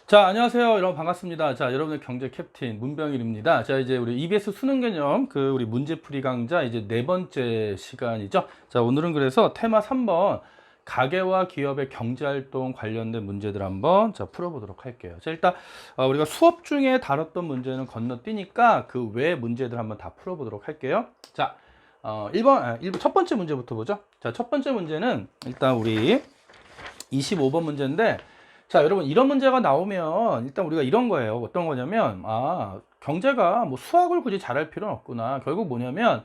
자, 안녕하세요. 여러분 반갑습니다. 자, 여러분의 경제 캡틴 문병일입니다. 자, 이제 우리 EBS 수능 개념 우리 문제풀이 강좌 이제 네 번째 시간이죠. 자, 오늘은 그래서 테마 3번 가계와 기업의 경제활동 관련된 문제들 한번 풀어보도록 할게요. 자, 일단 우리가 수업 중에 다뤘던 문제는 건너뛰니까 그 외 문제들 한번 다 풀어보도록 할게요. 자, 1번 첫 번째 문제부터 보죠. 자, 첫 번째 문제는 일단 우리 25번 문제인데, 자, 여러분, 이런 문제가 나오면 일단 우리가 이런 거예요. 어떤 거냐면, 경제가 뭐 수학을 굳이 잘할 필요는 없구나. 결국 뭐냐면,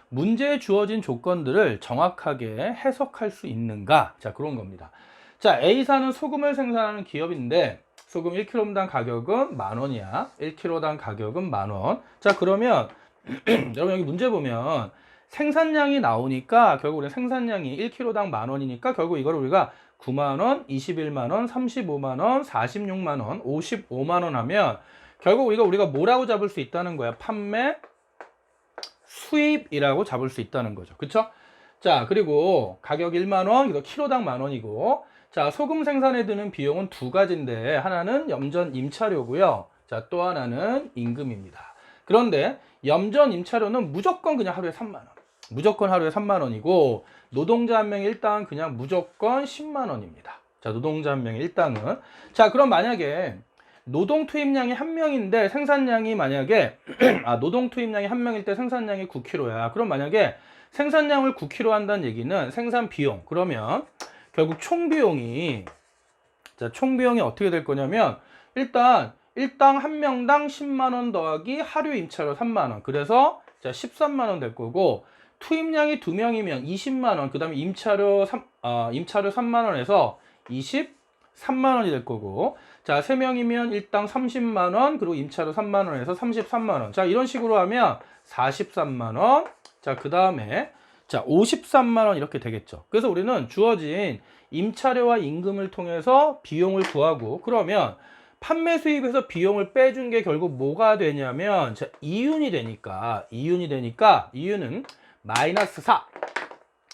문제에 주어진 조건들을 정확하게 해석할 수 있는가? 자, 그런 겁니다. 자, A사는 소금을 생산하는 기업인데, 소금 1kg당 가격은 10,000원이야. 1kg당 가격은 10,000원. 자, 그러면, 여러분, 여기 문제 보면, 생산량이 나오니까, 결국 우리 생산량이 1kg당 10,000원이니까, 결국 이걸 우리가 9만원, 21만원, 35만원, 46만원, 55만원 하면 결국 우리가 뭐라고 잡을 수 있다는 거야? 판매 수입이라고 잡을 수 있다는 거죠. 그쵸? 자, 그리고 가격 1만원, 이거 키로당 만원이고, 자, 소금 생산에 드는 비용은 두 가지인데, 하나는 염전 임차료고요. 자, 또 하나는 임금입니다. 그런데 염전 임차료는 무조건 그냥 하루에 3만원. 무조건 하루에 3만원이고, 노동자 한 명의 일당은 그냥 무조건 10만원입니다. 자, 노동자 한 명의 일당은. 자, 그럼 만약에 노동 투입량이 한 명인데 생산량이 만약에 노동 투입량이 한 명일 때 생산량이 9kg야. 그럼 만약에 생산량을 9kg 한다는 얘기는 생산 비용. 그러면 결국 총 비용이 어떻게 될 거냐면 일단 일당 한 명당 10만원 더하기 하루 임차료 3만원. 그래서 13만원 될 거고, 투입량이 2명이면 20만원, 그 다음에 임차료 3만원에서 23만원이 될 거고, 자, 3명이면 일당 30만원, 그리고 임차료 3만원에서 33만원. 자, 이런 식으로 하면 43만원, 자, 그 다음에, 자, 53만원 이렇게 되겠죠. 그래서 우리는 주어진 임차료와 임금을 통해서 비용을 구하고, 그러면 판매 수입에서 비용을 빼준 게 결국 뭐가 되냐면, 자, 이윤이 되니까, 이윤은 마이너스 4,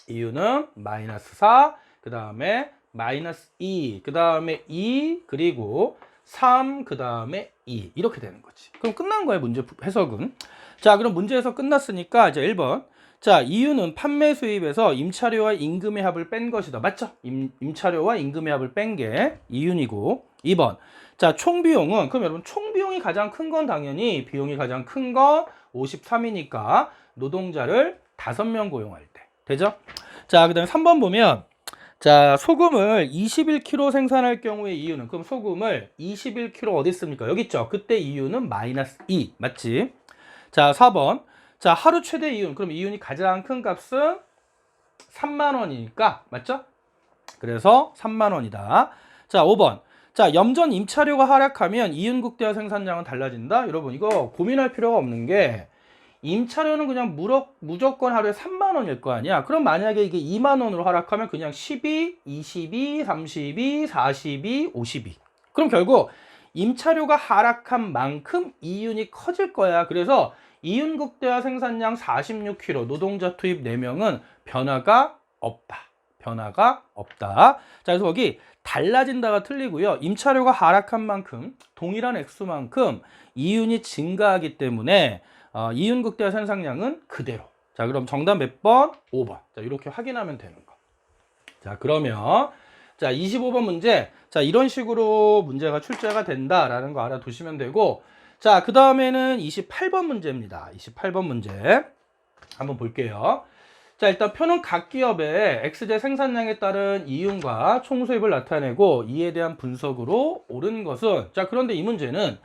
이유는 마이너스 4, 그 다음에 마이너스 2, 그 다음에 2, 그리고 3, 그 다음에 2 이렇게 되는 거지. 그럼 끝난 거예요, 문제 해석은. 자, 그럼 문제 해석 끝났으니까 이제 1번. 자, 이유는 판매 수입에서 임차료와 임금의 합을 뺀 것이다. 맞죠? 임차료와 임금의 합을 뺀 게 이윤이고. 2번. 자, 총 비용은, 그럼 여러분 총 비용이 가장 큰 건 당연히 비용이 가장 큰 건 53이니까 노동자를 5명 고용할 때. 되죠? 자, 그 다음에 3번 보면, 자, 소금을 21kg 생산할 경우의 이유는, 그럼 소금을 21kg 어디 있습니까? 여기 있죠? 그때 이유는 마이너스 2. 맞지? 자, 4번. 자, 하루 최대 이윤. 그럼 이윤이 가장 큰 값은 3만원이니까. 맞죠? 그래서 3만원이다. 자, 5번. 자, 염전 임차료가 하락하면 이윤국대와 생산량은 달라진다? 여러분, 이거 고민할 필요가 없는 게, 임차료는 그냥 무조건 하루에 3만원일 거 아니야. 그럼 만약에 이게 2만원으로 하락하면 그냥 12, 22, 32, 42, 52. 그럼 결국 임차료가 하락한 만큼 이윤이 커질 거야. 그래서 이윤국대와 생산량 46kg, 노동자 투입 4명은 변화가 없다. 자, 그래서 거기 달라진다가 틀리고요. 임차료가 하락한 만큼 동일한 액수만큼 이윤이 증가하기 때문에 이윤국대와 생산량은 그대로. 자, 그럼 정답 몇 번? 5번. 자, 이렇게 확인하면 되는 거. 자, 그러면 자, 25번 문제. 자, 이런 식으로 문제가 출제가 된다라는 거 알아두시면 되고, 자, 그 다음에는 28번 문제입니다. 28번 문제 한번 볼게요. 자, 일단 표는 각 기업의 X제 생산량에 따른 이윤과 총수입을 나타내고 이에 대한 분석으로 옳은 것은, 자, 그런데 이 문제는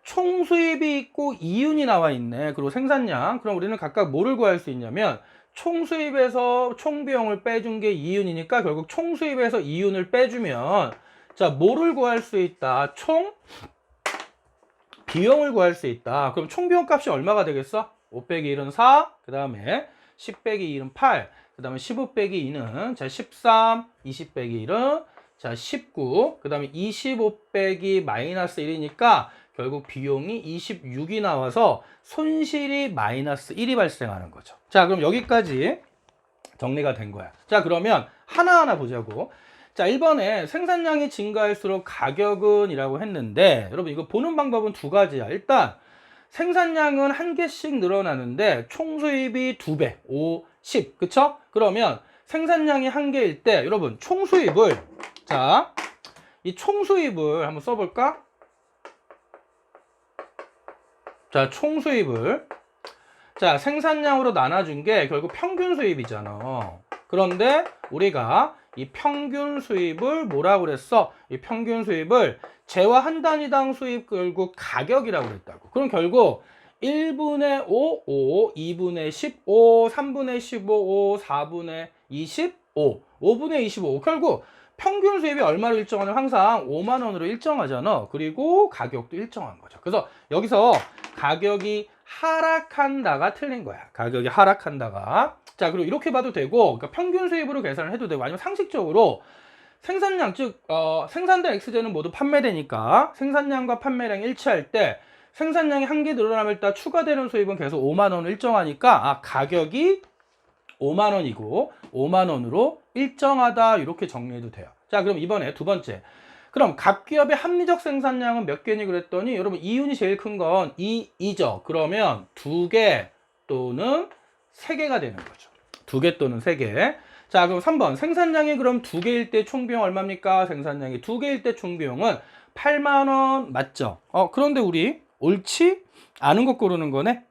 총수입이 있고 이윤이 나와 있네. 그리고 생산량. 그럼 우리는 각각 뭐를 구할 수 있냐면, 총수입에서 총비용을 빼준 게 이윤이니까 결국 총수입에서 이윤을 빼주면, 자, 뭐를 구할 수 있다? 비용을 구할 수 있다. 그럼 총비용 값이 얼마가 되겠어? 5 빼기 1은 4, 그 다음에 10 빼기 1은 8, 그 다음에 15 빼기 2는 자 13, 20 빼기 1은 자 19, 그 다음에 25 빼기 마이너스 1이니까 결국 비용이 26이 나와서 손실이 마이너스 1이 발생하는 거죠. 자, 그럼 여기까지 정리가 된 거야. 자, 그러면 하나하나 보자고. 자, 1번에 생산량이 증가할수록 가격은 이라고 했는데, 여러분 이거 보는 방법은 두 가지야. 일단 생산량은 한 개씩 늘어나는데 총 수입이 2배, 5, 10. 그쵸? 그러면 생산량이 한 개일 때 여러분 총 수입을, 자, 이 총 수입을 한번 써볼까? 자, 총 수입을, 자, 생산량으로 나눠준 게 결국 평균 수입이잖아. 그런데 우리가 이 평균 수입을 뭐라고 그랬어? 이 평균 수입을 재화 한 단위당 수입 결국 가격이라고 그랬다고. 그럼 결국 1분의 5, 5, 2분의 15, 3분의 15, 5, 4분의 25, 5분의 25. 결국 평균 수입이 얼마로 일정하냐면 항상 5만 원으로 일정하잖아. 그리고 가격도 일정한 거죠. 그래서 여기서 가격이 하락한다가 틀린 거야. 가격이 하락한다가. 자, 그리고 이렇게 봐도 되고, 그러니까 평균 수입으로 계산을 해도 되고, 아니면 상식적으로 생산량, 즉 생산된 X제는 모두 판매되니까 생산량과 판매량이 일치할 때 생산량이 한 개 늘어나면 일단 추가되는 수입은 계속 5만 원 일정하니까 가격이 5만 원이고 5만 원으로 일정하다, 이렇게 정리해도 돼요. 자, 그럼 이번에 두 번째. 그럼 갑기업의 합리적 생산량은 몇 개니 그랬더니 여러분 이윤이 제일 큰 건 2죠. 그러면 2개 또는 3개가 되는 거죠. 2개 또는 3개. 자, 그럼 3번. 생산량이 그럼 2개일 때 총비용 얼마입니까? 생산량이 2개일 때 총비용은 8만 원 맞죠? 그런데 우리 옳지 않은 거 고르는 거네.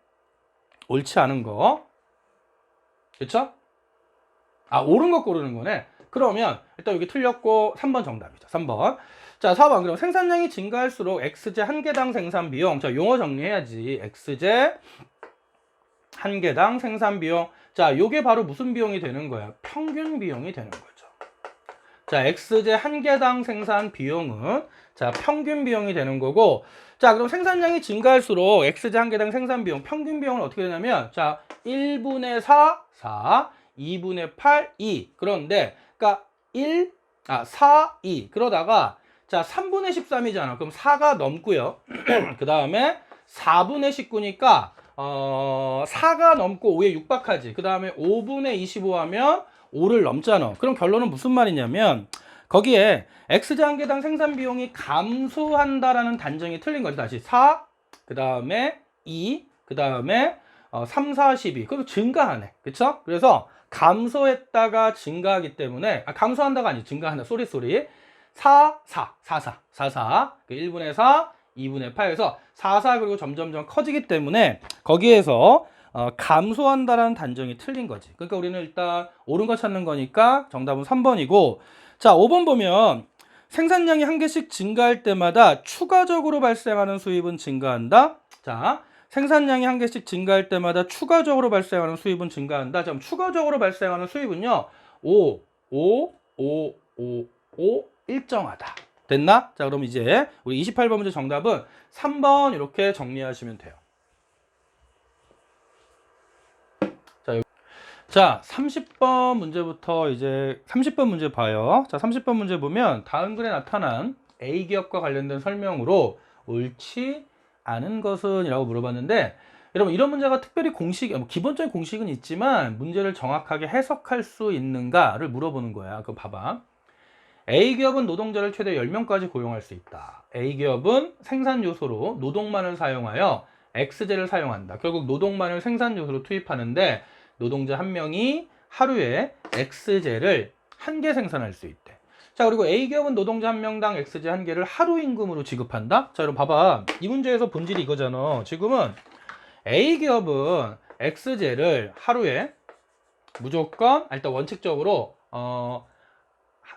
옳지 않은 거. 그쵸? 아, 옳은 거 고르는 거네. 그러면 일단 여기 틀렸고 3번 정답이죠. 3번. 자, 4번. 그럼 생산량이 증가할수록 X제 한 개당 생산 비용. 자, 용어 정리해야지. X제 한 개당 생산 비용. 자, 요게 바로 무슨 비용이 되는 거야? 평균 비용이 되는 거죠. 자, X제 한 개당 생산 비용은 자, 평균 비용이 되는 거고, 자, 그럼 생산량이 증가할수록 X제 한 개당 생산 비용, 평균 비용은 어떻게 되냐면, 자, 1분의 4, 4, 2분의 8, 2. 그런데, 그러니까 4, 2. 그러다가, 자, 3분의 13이잖아. 그럼 4가 넘고요. 그 다음에 4분의 19니까, 4가 넘고 5에 육박하지. 그 다음에 5분의 25 하면 5를 넘잖아. 그럼 결론은 무슨 말이냐면, 거기에 X제 한 개당 생산 비용이 감소한다라는 단정이 틀린 거지. 다시 4, 그 다음에 2, 그 다음에 3, 4, 12. 그럼 증가하네. 그쵸? 그래서 감소했다가 증가하기 때문에, 감소한다가 아니지. 증가한다. 쏘리. 4, 4, 4, 4, 4, 4. 1분의 4, 2분의 8에서 4, 4 그리고 점점점 커지기 때문에 거기에서 감소한다라는 단정이 틀린 거지. 그러니까 우리는 일단 옳은 거 찾는 거니까 정답은 3번이고, 자, 5번 보면 생산량이 한 개씩 증가할 때마다 추가적으로 발생하는 수입은 증가한다. 자, 생산량이 한 개씩 증가할 때마다 추가적으로 발생하는 수입은 증가한다. 자, 그럼 추가적으로 발생하는 수입은요. 5, 5, 5, 5, 5 일정하다. 됐나? 자, 그럼 이제 우리 28번 문제 정답은 3번 이렇게 정리하시면 돼요. 자, 30번 문제부터 이제 30번 문제 봐요. 자, 30번 문제 보면 다음 글에 나타난 A기업과 관련된 설명으로 옳지 않은 것은 이라고 물어봤는데, 여러분 이런 문제가 특별히 기본적인 공식은 있지만 문제를 정확하게 해석할 수 있는가를 물어보는 거야. 그거 봐봐. A기업은 노동자를 최대 10명까지 고용할 수 있다. A기업은 생산 요소로 노동만을 사용하여 X제를 사용한다. 결국 노동만을 생산 요소로 투입하는데 노동자 한 명이 하루에 X제를 한 개 생산할 수 있대. 자, 그리고 A기업은 노동자 한 명당 X제 한 개를 하루 임금으로 지급한다. 자, 여러분 봐봐. 이 문제에서 본질이 이거잖아. 지금은 A기업은 X제를 하루에 무조건 일단 원칙적으로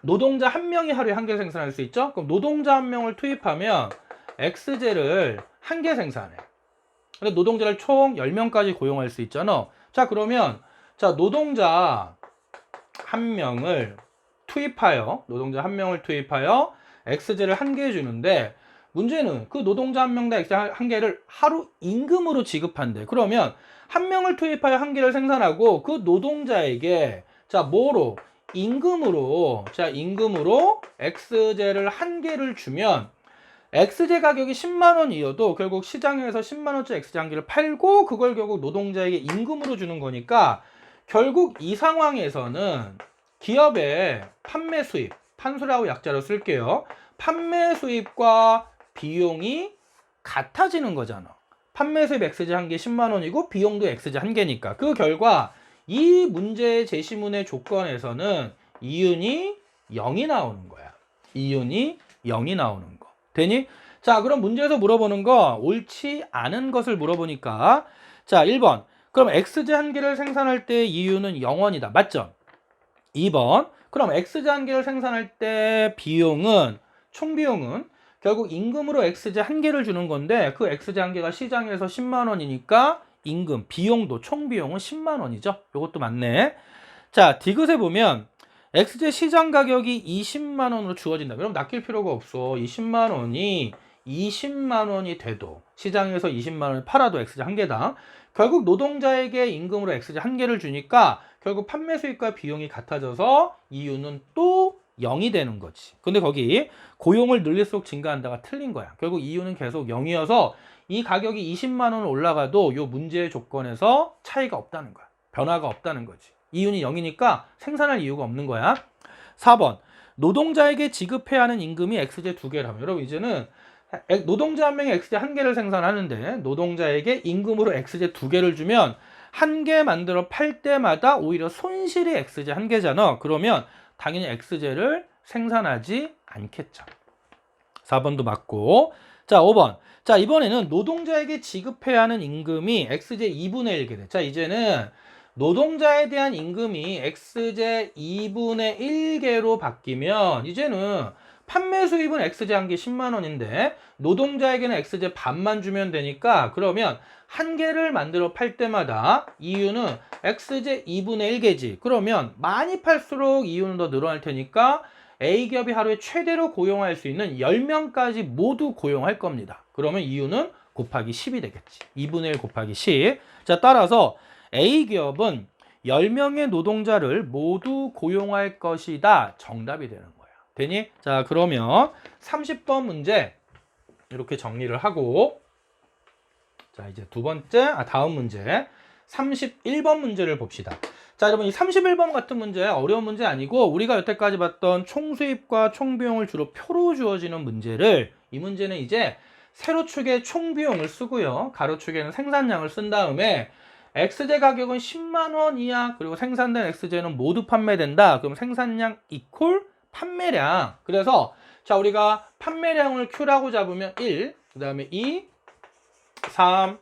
노동자 한 명이 하루에 한 개 생산할 수 있죠? 그럼 노동자 한 명을 투입하면 X제를 한 개 생산해. 근데 노동자를 총 10명까지 고용할 수 있잖아. 자, 그러면 자, 노동자 한 명을 투입하여 X제를 한 개 주는데, 문제는 그 노동자 한 명당 X 한 개를 하루 임금으로 지급한대. 그러면 한 명을 투입하여 한 개를 생산하고 그 노동자에게 자, 뭐로? 임금으로 X제를 한 개를 주면 X제 가격이 10만 원이어도 결국 시장에서 10만 원짜리 X제 한 개를 팔고 그걸 결국 노동자에게 임금으로 주는 거니까 결국 이 상황에서는 기업의 판매 수입, 판수라고 약자로 쓸게요. 판매 수입과 비용이 같아지는 거잖아. 판매 수입 X제 한 개 10만 원이고 비용도 X제 한 개니까. 그 결과 이 문제의 제시문의 조건에서는 이윤이 0이 나오는 거야. 이윤이 0이 나오는 거. 되니? 자, 그럼 문제에서 물어보는 거 옳지 않은 것을 물어보니까 자, 1번. 그럼 X제 한 개를 생산할 때 이윤은 0원이다. 맞죠? 2번. 그럼 X제 한 개를 생산할 때 비용은 총비용은 결국 임금으로 X제 한 개를 주는 건데 그 X제 한 개가 시장에서 10만 원이니까 임금, 비용도 총비용은 10만 원이죠. 이것도 맞네. 자, 디귿에 보면 X제 시장 가격이 20만 원으로 주어진다. 그럼 낚일 필요가 없어. 20만 원이 20만 원이 돼도 시장에서 20만 원을 팔아도 X제 한 개당 결국 노동자에게 임금으로 X제 한 개를 주니까 결국 판매 수익과 비용이 같아져서 이윤은 또 0이 되는 거지. 근데 거기 고용을 늘릴수록 증가한다가 틀린 거야. 결국 이윤은 계속 0이어서 이 가격이 20만 원 올라가도 이 문제의 조건에서 차이가 없다는 거야. 변화가 없다는 거지. 이윤이 0이니까 생산할 이유가 없는 거야. 4번. 노동자에게 지급해야 하는 임금이 X제 2개라면 여러분 이제는 노동자 한 명이 X제 한 개를 생산하는데 노동자에게 임금으로 X제 2개를 주면 한 개 만들어 팔 때마다 오히려 손실이 X제 한 개잖아. 그러면 당연히 X제를 생산하지 않겠죠. 4번도 맞고. 자, 5번. 자, 이번에는 노동자에게 지급해야 하는 임금이 X제 2분의 1개 돼. 자, 이제는 노동자에 대한 임금이 X제 2분의 1개로 바뀌면 이제는 판매 수입은 X제 한 개 10만 원인데 노동자에게는 X제 반만 주면 되니까 그러면 한 개를 만들어 팔 때마다 이윤은 X제 2분의 1개지. 그러면 많이 팔수록 이윤은 더 늘어날 테니까 A기업이 하루에 최대로 고용할 수 있는 10명까지 모두 고용할 겁니다. 그러면 이윤은 곱하기 10이 되겠지. 2분의 1 곱하기 10. 자, 따라서 A기업은 10명의 노동자를 모두 고용할 것이다. 정답이 되는 거야. 되니? 자, 그러면 30번 문제 이렇게 정리를 하고 자, 이제 다음 문제 31번 문제를 봅시다. 자, 여러분 이 31번 같은 문제 어려운 문제 아니고 우리가 여태까지 봤던 총수입과 총비용을 주로 표로 주어지는 문제를 이 문제는 이제 세로축에 총비용을 쓰고요. 가로축에는 생산량을 쓴 다음에 X제 가격은 10만 원 이하 그리고 생산된 X제는 모두 판매된다. 그럼 생산량 이퀄 판매량. 그래서 자, 우리가 판매량을 Q라고 잡으면 1, 그 다음에 2, 3,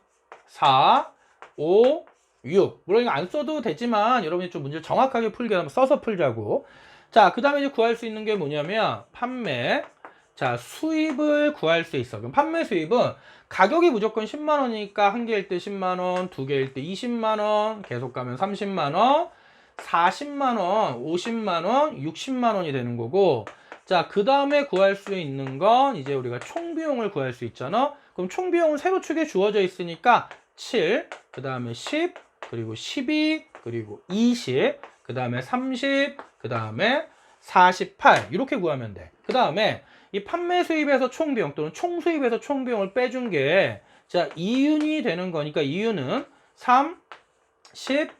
4, 5, 6. 물론 이거 안 써도 되지만 여러분이 좀 문제를 정확하게 풀게 하면 써서 풀자고. 자, 그 다음에 이제 구할 수 있는 게 뭐냐면 판매. 자, 수입을 구할 수 있어. 그럼 판매 수입은 가격이 무조건 10만 원이니까 한 개일 때 10만 원, 두 개일 때 20만 원, 계속 가면 30만 원, 40만 원, 50만 원, 60만 원이 되는 거고. 자, 그 다음에 구할 수 있는 건 이제 우리가 총비용을 구할 수 있잖아. 그럼 총비용은 세로축에 주어져 있으니까 7, 그 다음에 10, 그리고 12, 그리고 20, 그 다음에 30, 그 다음에 48 이렇게 구하면 돼. 그 다음에 이 판매 수입에서 총비용 또는 총수입에서 총비용을 빼준 게 자, 이윤이 되는 거니까 이윤은 3, 10,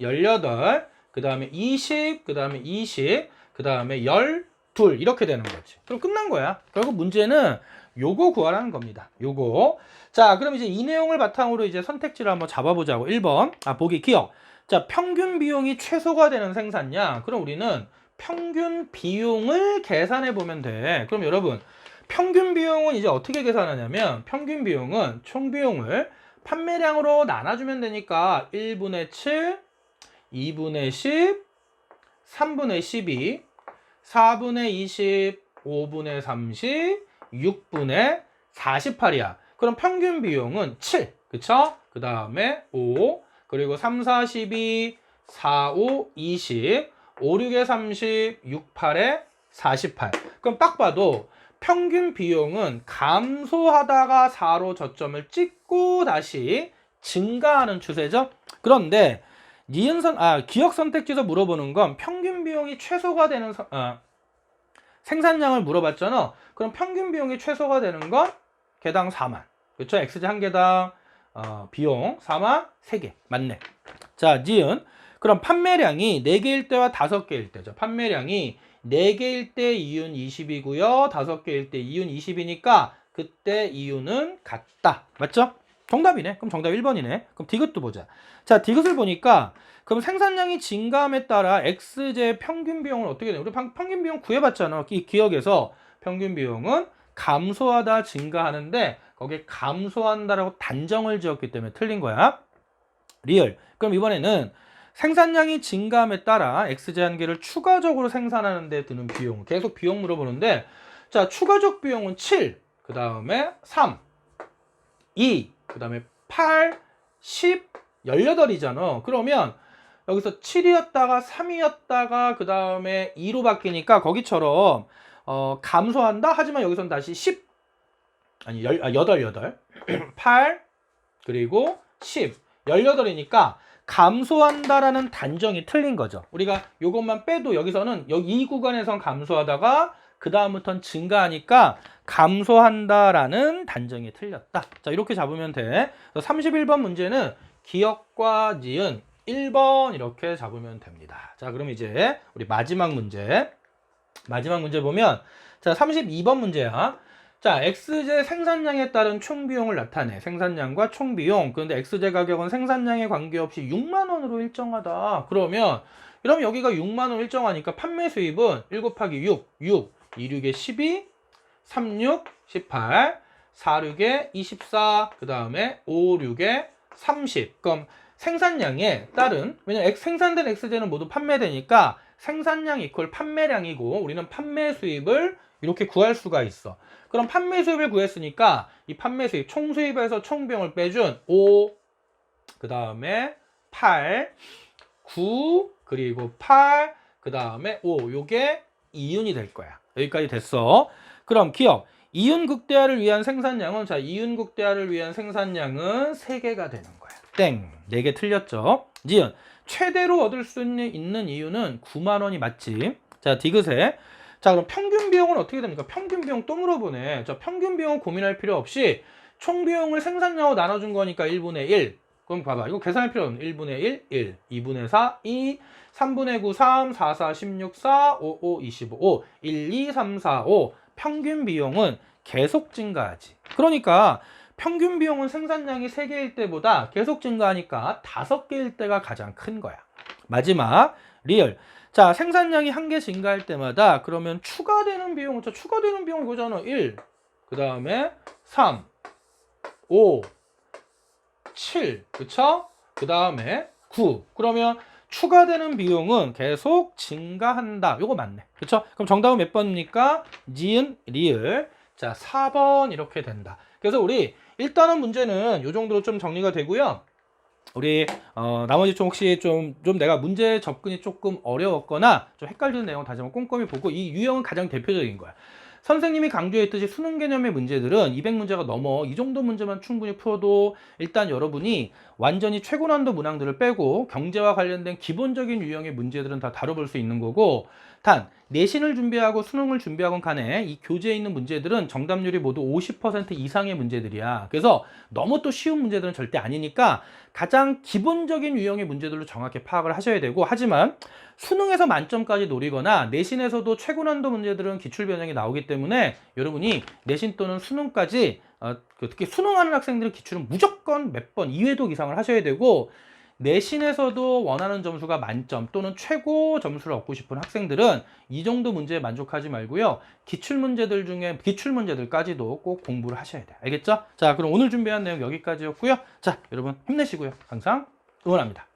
18, 그 다음에 20, 그 다음에 20, 그 다음에 12 이렇게 되는 거지. 그럼 끝난 거야. 결국 문제는 요거 구하라는 겁니다. 요거. 자, 그럼 이제 이 내용을 바탕으로 이제 선택지를 한번 잡아보자고. 1번. 보기 기억. 자, 평균 비용이 최소가 되는 생산량. 그럼 우리는 평균 비용을 계산해 보면 돼. 그럼 여러분, 평균 비용은 이제 어떻게 계산하냐면 평균 비용은 총 비용을 판매량으로 나눠주면 되니까 1분의 7, 2분의 10, 3분의 12, 4분의 20, 5분의 30, 6분의 48이야. 그럼 평균 비용은 7. 그쵸? 그 다음에 5, 그리고 3, 4, 12, 4, 5, 20, 5, 6에 30, 6, 8에 48. 그럼 딱 봐도 평균 비용은 감소하다가 4로 저점을 찍고 다시 증가하는 추세죠. 그런데 기억 선택지에서 물어보는 건 평균 비용이 최소가 되는 생산량을 물어봤잖아. 그럼 평균 비용이 최소가 되는 건 개당 4만. 그렇죠? X제 한 개당 비용 4만 3개. 맞네. 자, 니은. 그럼 판매량이 4개일 때와 5개일 때죠. 판매량이 4개일 때 이윤 20이고요. 5개일 때 이윤 20이니까 그때 이윤은 같다. 맞죠? 정답이네. 그럼 정답 1번이네. 그럼 디귿도 보자. 자, 디귿을 보니까 그럼 생산량이 증가함에 따라 X제 평균 비용은 어떻게 되냐? 우리 평균 비용 구해봤잖아. 이 기억에서 평균 비용은 감소하다 증가하는데 거기에 감소한다라고 단정을 지었기 때문에 틀린 거야. 리얼. 그럼 이번에는 생산량이 증가함에 따라 X제 한계를 추가적으로 생산하는 데 드는 비용. 계속 비용 물어보는데 자, 추가적 비용은 7, 그 다음에 3, 2, 그 다음에 8, 10, 18이잖아. 그러면 여기서 7이었다가 3이었다가 그 다음에 2로 바뀌니까 거기처럼 감소한다? 하지만 여기서는 다시 10, 아니 8, 8, 그리고 10, 18이니까 감소한다라는 단정이 틀린 거죠. 우리가 이것만 빼도 여기서는 이 구간에선 감소하다가 그 다음부터는 증가하니까 감소한다라는 단정이 틀렸다. 자, 이렇게 잡으면 돼. 31번 문제는 기억과 니은 1번 이렇게 잡으면 됩니다. 자, 그럼 이제 우리 마지막 문제 보면 자, 32번 문제야. 자, X제 생산량에 따른 총비용을 나타내. 생산량과 총비용. 그런데 X제 가격은 생산량에 관계없이 6만 원으로 일정하다. 그러면 여기가 6만 원 일정하니까 판매 수입은 1 곱하기 6, 2, 6에 12, 3, 6, 18, 4, 6에 24, 그 다음에 5, 6에 30. 그럼 생산량에 따른, 왜냐면 생산된 X제는 모두 판매되니까 생산량 이퀄 판매량이고 우리는 판매 수입을 이렇게 구할 수가 있어. 그럼 판매 수입을 구했으니까 이 판매 수입, 총 수입에서 총 비용을 빼준 5, 그 다음에 8, 9, 그리고 8, 그 다음에 5. 요게 이윤이 될 거야. 여기까지 됐어. 그럼 기억. 이윤 극대화를 위한 생산량은, 자, 이윤 극대화를 위한 생산량은 3개가 되는 거야. 땡. 4개 틀렸죠. 니은. 최대로 얻을 수 있는 이유는 9만 원이 맞지. 자, 디귿에. 자, 그럼 평균 비용은 어떻게 됩니까? 평균 비용 또 물어보네. 자, 평균 비용은 고민할 필요 없이 총 비용을 생산량으로 나눠준 거니까 1분의 1. 그럼 봐봐. 이거 계산할 필요 없는 1분의 1, 1, 2분의 4, 2, 3분의 9, 3, 4, 4, 16, 4, 5, 5, 25, 1, 2, 3, 4, 5. 평균 비용은 계속 증가하지. 그러니까 평균 비용은 생산량이 3개일 때보다 계속 증가하니까 5개일 때가 가장 큰 거야. 마지막, 리얼. 자, 생산량이 1개 증가할 때마다 그러면 추가되는 비용, 추가되는 비용 이거잖아. 1, 그 다음에 3, 5, 7, 그쵸? 그 다음에 9. 그러면 추가되는 비용은 계속 증가한다. 요거 맞네. 그쵸? 그럼 정답은 몇 번입니까? 니은, 리을. 자, 4번 이렇게 된다. 그래서 우리 일단은 문제는 요 정도로 좀 정리가 되고요. 우리 나머지 좀 혹시 좀 내가 문제 접근이 조금 어려웠거나 좀 헷갈리는 내용 다시 한번 꼼꼼히 보고, 이 유형은 가장 대표적인 거야. 선생님이 강조했듯이 수능 개념의 문제들은 200문제가 넘어. 이 정도 문제만 충분히 풀어도 일단 여러분이 완전히 최고 난도 문항들을 빼고 경제와 관련된 기본적인 유형의 문제들은 다 다뤄볼 수 있는 거고, 단 내신을 준비하고 수능을 준비하건 간에 이 교재에 있는 문제들은 정답률이 모두 50% 이상의 문제들이야. 그래서 너무 또 쉬운 문제들은 절대 아니니까 가장 기본적인 유형의 문제들로 정확히 파악을 하셔야 되고, 하지만 수능에서 만점까지 노리거나 내신에서도 최고 난도 문제들은 기출 변형이 나오기 때문에 여러분이 내신 또는 수능까지 특히 수능하는 학생들은 기출은 무조건 몇 번 2회독 이상을 하셔야 되고, 내신에서도 원하는 점수가 만점 또는 최고 점수를 얻고 싶은 학생들은 이 정도 문제에 만족하지 말고요. 기출 문제들 중에 기출 문제들까지도 꼭 공부를 하셔야 돼요. 알겠죠? 자, 그럼 오늘 준비한 내용 여기까지였고요. 자, 여러분 힘내시고요. 항상 응원합니다.